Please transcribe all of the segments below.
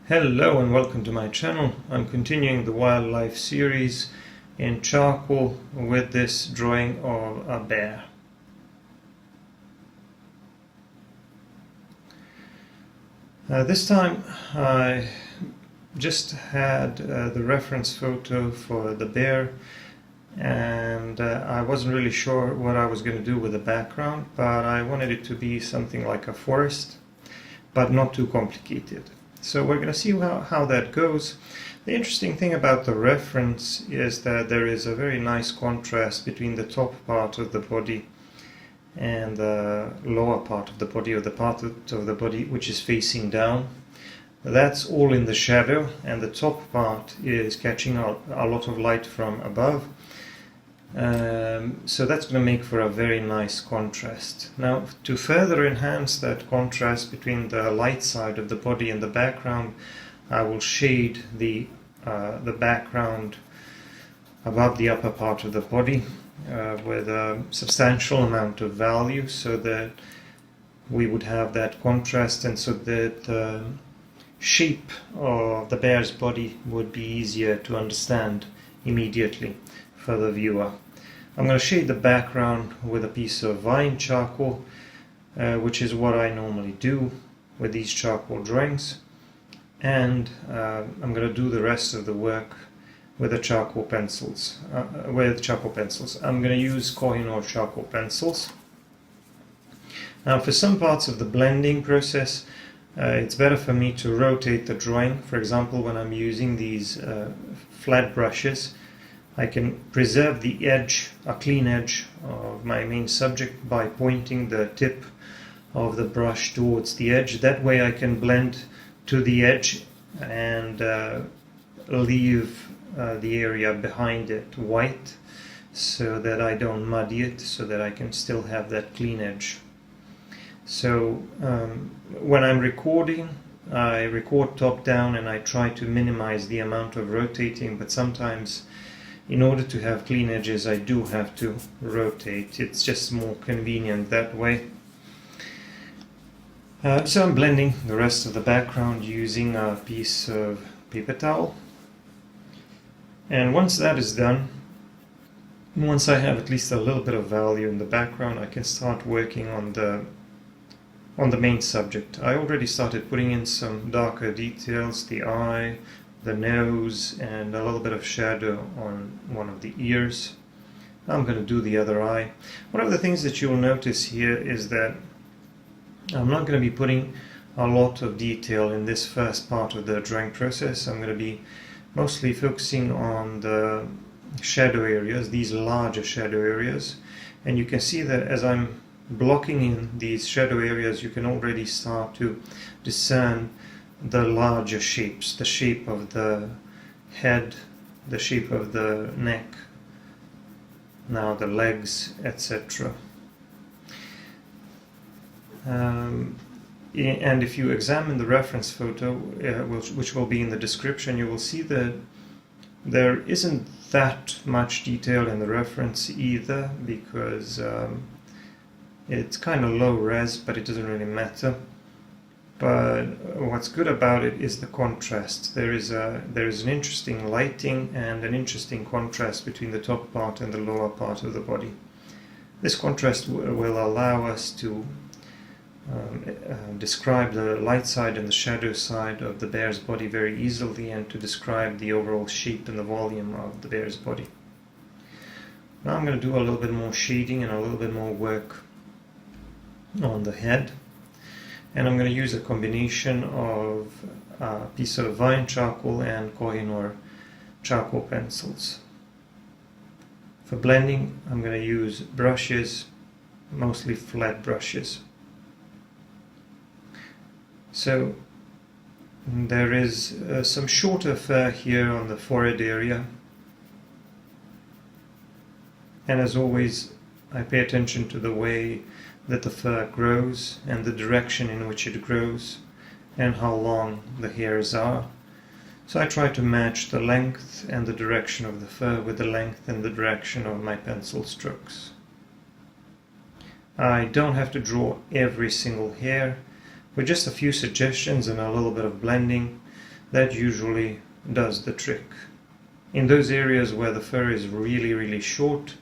Hello and welcome to my channel. I'm continuing the wildlife series in charcoal with this drawing of a bear. This time I just had the reference photo for the bear, and I wasn't really sure what I was going to do with the background, but I wanted it to be something like a forest, but not too complicated. So we're going to see how that goes. The interesting thing about the reference is that there is a very nice contrast between the top part of the body and the lower part of the body, or the part of the body which is facing down. That's all in the shadow, and the top part is catching a lot of light from above. So that's going to make for a very nice contrast. Now, to further enhance that contrast between the light side of the body and the background, I will shade the background above the upper part of the body with a substantial amount of value, so that we would have that contrast, and so that the shape of the bear's body would be easier to understand immediately for the viewer. I'm going to shade the background with a piece of vine charcoal, which is what I normally do with these charcoal drawings, and I'm going to do the rest of the work with the charcoal pencils. I'm going to use Koh-i-Noor charcoal pencils. Now, for some parts of the blending process, it's better for me to rotate the drawing. For example, when I'm using these flat brushes, I can preserve the edge, a clean edge of my main subject, by pointing the tip of the brush towards the edge. That way I can blend to the edge and leave the area behind it white, so that I don't muddy it, so that I can still have that clean edge. So when I'm recording, I record top down and I try to minimize the amount of rotating, but sometimes in order to have clean edges I do have to rotate. It's just more convenient that way. So I'm blending the rest of the background using a piece of paper towel. And once that is done, once I have at least a little bit of value in the background, I can start working on the main subject. I already started putting in some darker details, the eye, the nose, and a little bit of shadow on one of the ears. I'm going to do the other eye. One of the things that you'll notice here is that I'm not going to be putting a lot of detail in this first part of the drawing process. I'm going to be mostly focusing on the shadow areas, these larger shadow areas. And you can see that as I'm blocking in these shadow areas, you can already start to discern the larger shapes, the shape of the head, the shape of the neck, now the legs, etc. And if you examine the reference photo, which will be in the description, you will see that there isn't that much detail in the reference either, because it's kind of low res, but it doesn't really matter. But what's good about it is the contrast. There is an interesting lighting and an interesting contrast between the top part and the lower part of the body. This contrast will allow us to describe the light side and the shadow side of the bear's body very easily, and to describe the overall shape and the volume of the bear's body. Now I'm going to do a little bit more shading and a little bit more work on the head. And I'm going to use a combination of a piece of vine charcoal and Koh-i-Noor charcoal pencils. For blending, I'm going to use brushes, mostly flat brushes. So there is some shorter fur here on the forehead area. And as always, I pay attention to the way that the fur grows and the direction in which it grows and how long the hairs are. So I try to match the length and the direction of the fur with the length and the direction of my pencil strokes. I don't have to draw every single hair. With just a few suggestions and a little bit of blending, that usually does the trick. In those areas where the fur is really short,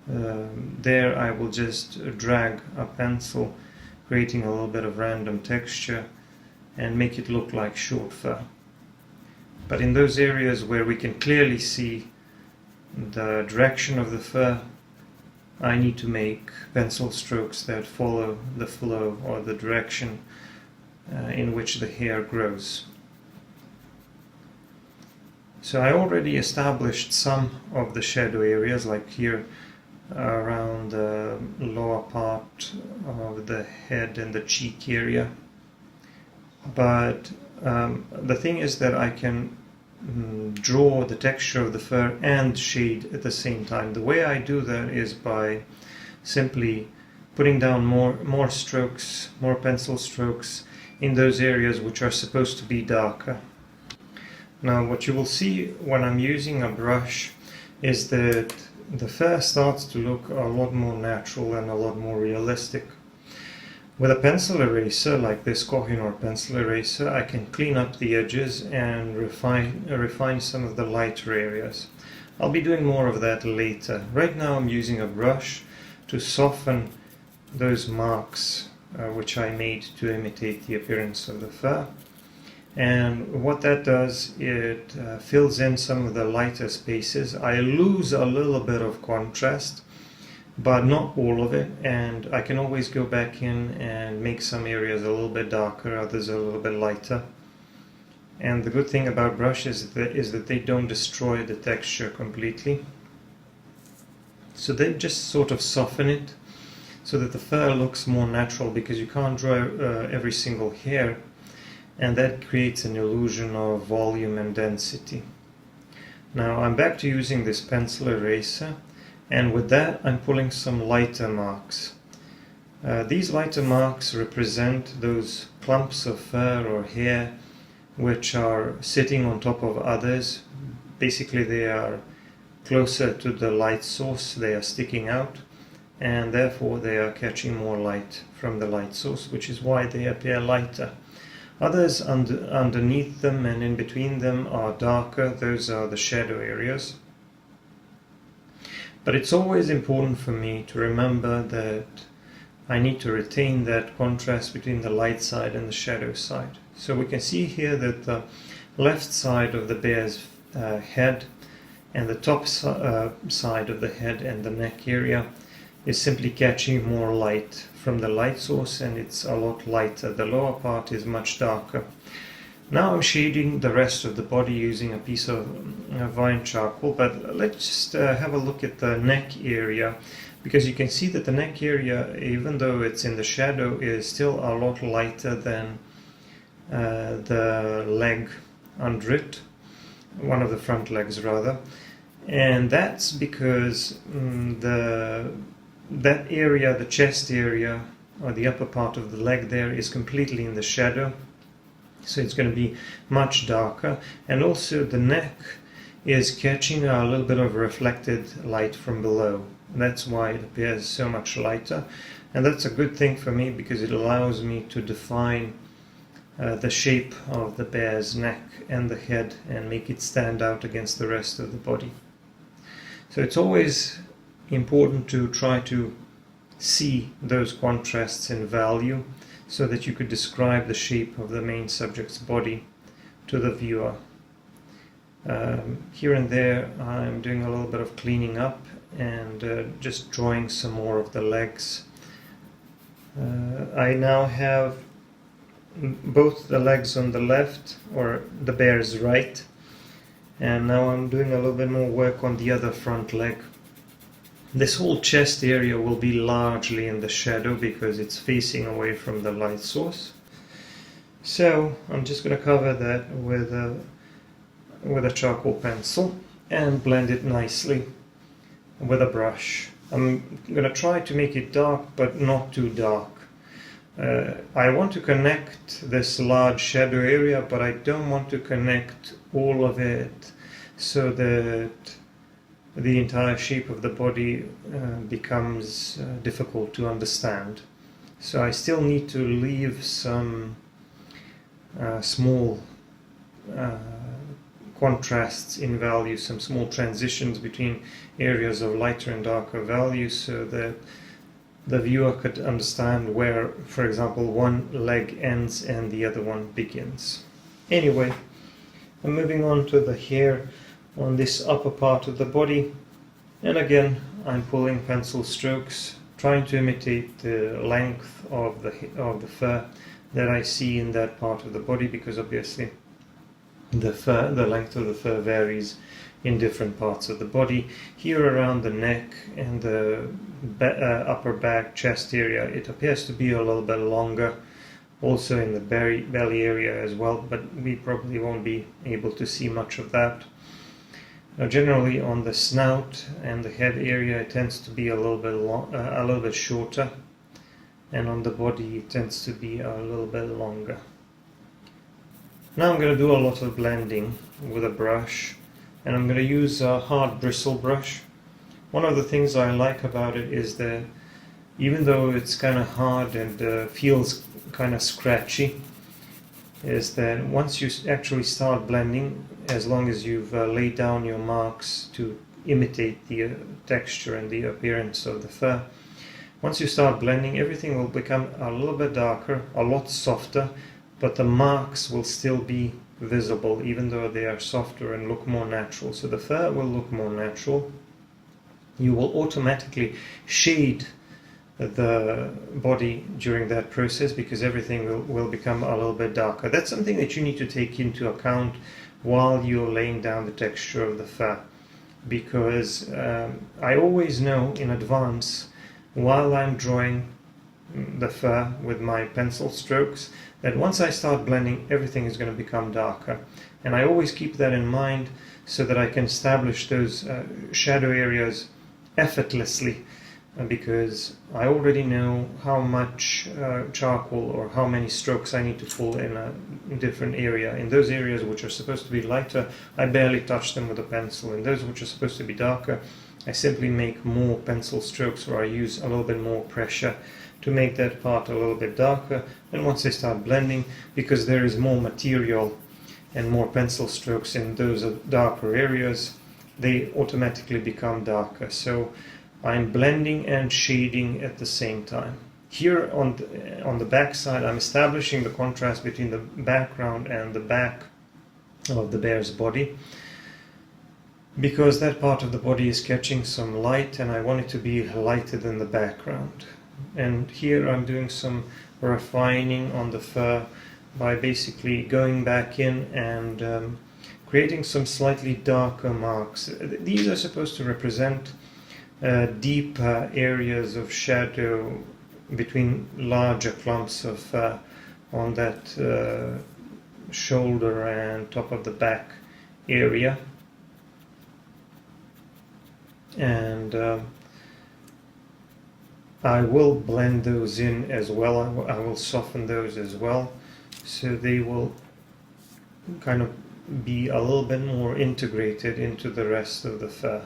there I will just drag a pencil, creating a little bit of random texture and make it look like short fur. But in those areas where we can clearly see the direction of the fur, I need to make pencil strokes that follow the flow or the direction in which the hair grows. So I already established some of the shadow areas, like here around the lower part of the head and the cheek area. But the thing is that I can draw the texture of the fur and shade at the same time. The way I do that is by simply putting down more strokes, more pencil strokes in those areas which are supposed to be darker. Now what you will see when I'm using a brush is that the fur starts to look a lot more natural and a lot more realistic. With a pencil eraser, like this Koh-i-Noor pencil eraser, I can clean up the edges and refine some of the lighter areas. I'll be doing more of that later. Right now I'm using a brush to soften those marks which I made to imitate the appearance of the fur. And what that does, it fills in some of the lighter spaces. I lose a little bit of contrast, but not all of it, and I can always go back in and make some areas a little bit darker, others a little bit lighter. And the good thing about brushes is that they don't destroy the texture completely. So they just sort of soften it so that the fur looks more natural, because you can't draw every single hair, and that creates an illusion of volume and density. Now I'm back to using this pencil eraser, and with that I'm pulling some lighter marks. These lighter marks represent those clumps of fur or hair which are sitting on top of others. Basically they are closer to the light source, they are sticking out, and therefore they are catching more light from the light source, which is why they appear lighter. Others underneath them and in between them are darker. Those are the shadow areas. But it's always important for me to remember that I need to retain that contrast between the light side and the shadow side. So we can see here that the left side of the bear's head and the top side of the head and the neck area is simply catching more light from the light source, and it's a lot lighter. The lower part is much darker. Now I'm shading the rest of the body using a piece of vine charcoal, but let's just have a look at the neck area, because you can see that the neck area, even though it's in the shadow, is still a lot lighter than the leg under it, one of the front legs rather, and that's because that area, the chest area, or the upper part of the leg there, is completely in the shadow, so it's going to be much darker. And also the neck is catching a little bit of reflected light from below. That's why it appears so much lighter, and that's a good thing for me because it allows me to define the shape of the bear's neck and the head and make it stand out against the rest of the body. So it's always important to try to see those contrasts in value so that you could describe the shape of the main subject's body to the viewer. Here and there I'm doing a little bit of cleaning up and just drawing some more of the legs. I now have both the legs on the left, or the bear's right, and now I'm doing a little bit more work on the other front leg. This whole chest area will be largely in the shadow because it's facing away from the light source. So I'm just going to cover that with a charcoal pencil and blend it nicely with a brush. I'm going to try to make it dark, but not too dark. I want to connect this large shadow area, but I don't want to connect all of it so that the entire shape of the body becomes difficult to understand. So I still need to leave some small contrasts in value, some small transitions between areas of lighter and darker values, so that the viewer could understand where, for example, one leg ends and the other one begins. Anyway, I'm moving on to the hair on this upper part of the body, and again I'm pulling pencil strokes, trying to imitate the length of the fur that I see in that part of the body, because obviously the length of the fur varies in different parts of the body. Here around the neck and the upper back, chest area, it appears to be a little bit longer. Also in the belly area as well, but we probably won't be able to see much of that. Now, generally on the snout and the head area, it tends to be a little bit shorter, and on the body it tends to be a little bit longer. Now I'm going to do a lot of blending with a brush, and I'm going to use a hard bristle brush. One of the things I like about it is that even though it's kind of hard and feels kind of scratchy, is that once you actually start blending, as long as you've laid down your marks to imitate the texture and the appearance of the fur, once you start blending, everything will become a little bit darker, a lot softer, but the marks will still be visible even though they are softer and look more natural. So the fur will look more natural. You will automatically shade the body during that process because everything will become a little bit darker. That's something that you need to take into account while you're laying down the texture of the fur, because I always know in advance while I'm drawing the fur with my pencil strokes that once I start blending, everything is going to become darker, and I always keep that in mind so that I can establish those shadow areas effortlessly, because I already know how much charcoal or how many strokes I need to pull in a different area. In those areas which are supposed to be lighter, I barely touch them with a pencil. In those which are supposed to be darker, I simply make more pencil strokes, or I use a little bit more pressure to make that part a little bit darker. And once I start blending, because there is more material and more pencil strokes in those darker areas, they automatically become darker. So I'm blending and shading at the same time. Here on the back side, I'm establishing the contrast between the background and the back of the bear's body, because that part of the body is catching some light and I want it to be lighter than the background. And here I'm doing some refining on the fur by basically going back in and creating some slightly darker marks. These are supposed to represent deep areas of shadow between larger clumps of fur on that shoulder and top of the back area. And I will blend those in as well. I will soften those as well, so they will kind of be a little bit more integrated into the rest of the fur.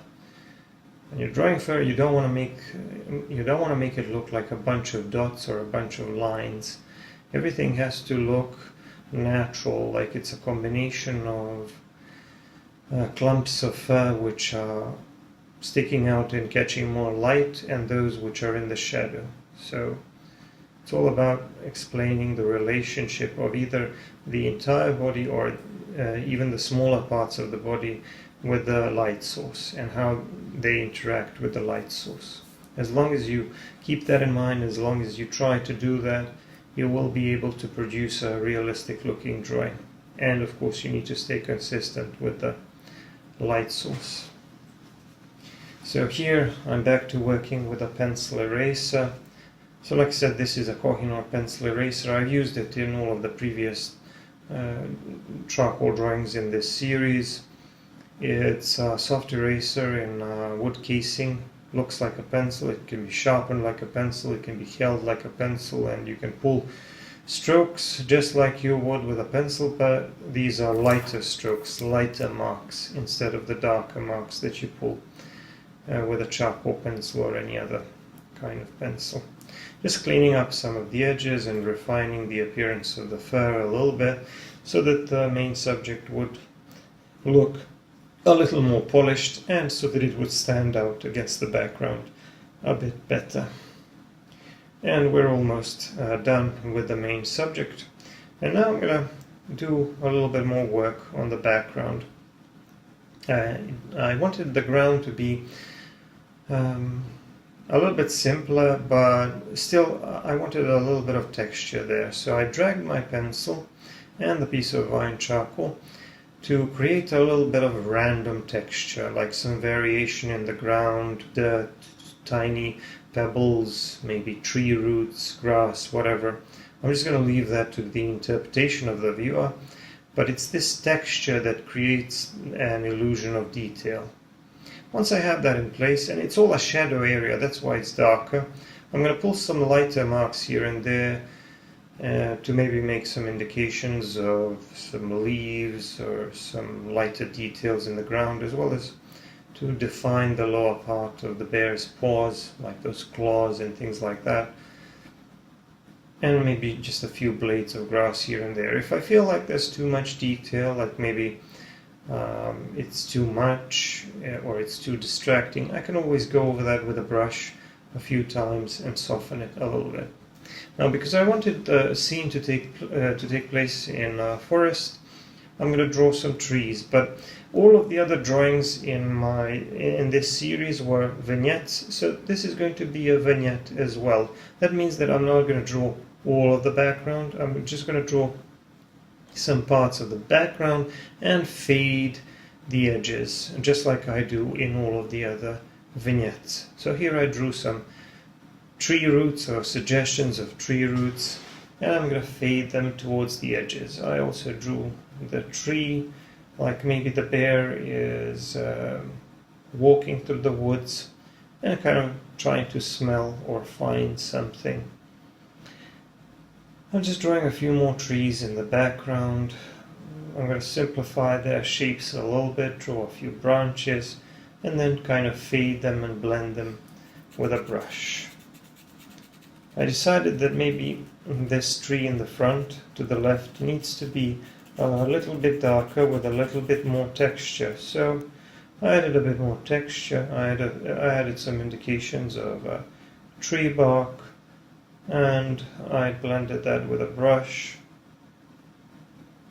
When you're drawing fur, you don't want to make it look like a bunch of dots or a bunch of lines. Everything has to look natural, like it's a combination of clumps of fur which are sticking out and catching more light, and those which are in the shadow. So it's all about explaining the relationship of either the entire body or even the smaller parts of the body with the light source and how they interact with the light source. As long as you keep that in mind, as long as you try to do that, you will be able to produce a realistic looking drawing. And of course you need to stay consistent with the light source. So here I'm back to working with a pencil eraser. So like I said, this is a Koh-i-Noor pencil eraser. I've used it in all of the previous charcoal drawings in this series. It's a soft eraser in wood casing. Looks like a pencil. It can be sharpened like a pencil. It can be held like a pencil, and you can pull strokes just like you would with a pencil, but these are lighter strokes, lighter marks, instead of the darker marks that you pull with a charcoal pencil or any other kind of pencil. Just cleaning up some of the edges and refining the appearance of the fur a little bit, so that the main subject would look a little more polished and so that it would stand out against the background a bit better. And we're almost done with the main subject. And now I'm going to do a little bit more work on the background. I wanted the ground to be a little bit simpler, but still I wanted a little bit of texture there. So I dragged my pencil and the piece of vine charcoal to create a little bit of random texture, like some variation in the ground, dirt, tiny pebbles, maybe tree roots, grass, whatever. I'm just going to leave that to the interpretation of the viewer, but it's this texture that creates an illusion of detail. Once I have that in place, and it's all a shadow area, that's why it's darker, I'm going to pull some lighter marks here and there to maybe make some indications of some leaves or some lighter details in the ground, as well as to define the lower part of the bear's paws, like those claws and things like that. And maybe just a few blades of grass here and there. If I feel like there's too much detail, like maybe it's too much or it's too distracting, I can always go over that with a brush a few times and soften it a little bit. Now, because I wanted the scene to take place in a forest, I'm going to draw some trees, but all of the other drawings in this series were vignettes, so this is going to be a vignette as well. That means that I'm not going to draw all of the background. I'm just going to draw some parts of the background and fade the edges, just like I do in all of the other vignettes. So here I drew some tree roots or suggestions of tree roots, and I'm going to fade them towards the edges. I also drew the tree, like maybe the bear is walking through the woods and kind of trying to smell or find something. I'm just drawing a few more trees in the background. I'm going to simplify their shapes a little bit, draw a few branches, and then kind of fade them and blend them with a brush. I decided that maybe this tree in the front to the left needs to be a little bit darker with a little bit more texture. So I added a bit more texture. I added some indications of tree bark, and I blended that with a brush,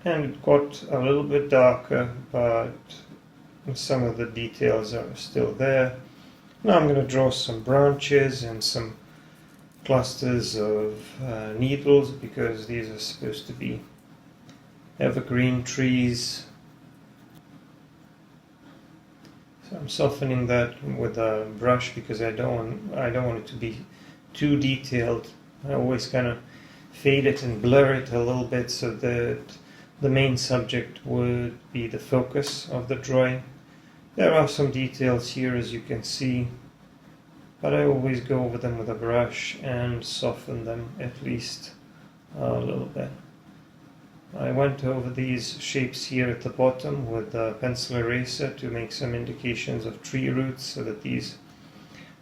and it got a little bit darker, but some of the details are still there. Now I'm going to draw some branches and some clusters of needles, because these are supposed to be evergreen trees. So I'm softening that with a brush because I don't want it to be too detailed. I always kind of fade it and blur it a little bit so that the main subject would be the focus of the drawing. There are some details here, as you can see, but I always go over them with a brush and soften them at least a little bit. I went over these shapes here at the bottom with a pencil eraser to make some indications of tree roots, so that these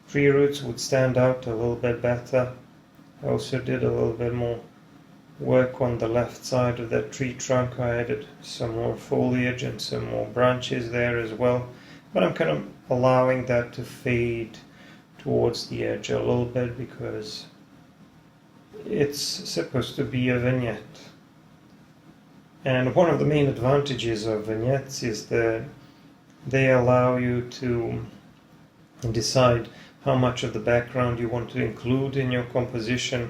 tree roots would stand out a little bit better. I also did a little bit more work on the left side of that tree trunk. I added some more foliage and some more branches there as well, but I'm kind of allowing that to fade towards the edge a little bit because it's supposed to be a vignette. And one of the main advantages of vignettes is that they allow you to decide how much of the background you want to include in your composition.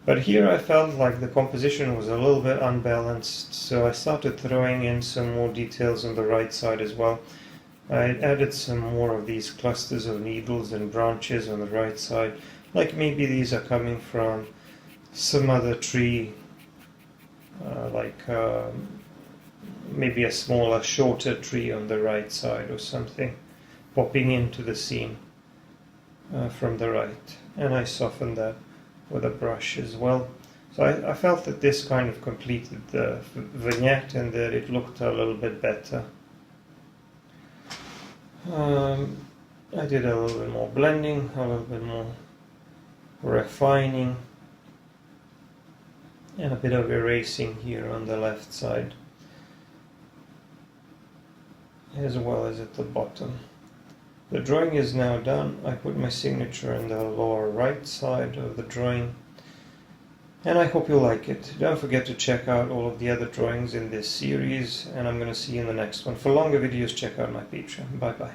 But here I felt like the composition was a little bit unbalanced, so I started throwing in some more details on the right side as well. I added some more of these clusters of needles and branches on the right side, like maybe these are coming from some other tree, maybe a smaller, shorter tree on the right side or something, popping into the scene from the right. And I softened that with a brush as well. So I felt that this kind of completed the vignette and that it looked a little bit better. I did a little bit more blending, a little bit more refining, and a bit of erasing here on the left side, as well as at the bottom. The drawing is now done. I put my signature in the lower right side of the drawing, and I hope you like it. Don't forget to check out all of the other drawings in this series, and I'm going to see you in the next one. For longer videos, check out my Patreon. Bye bye.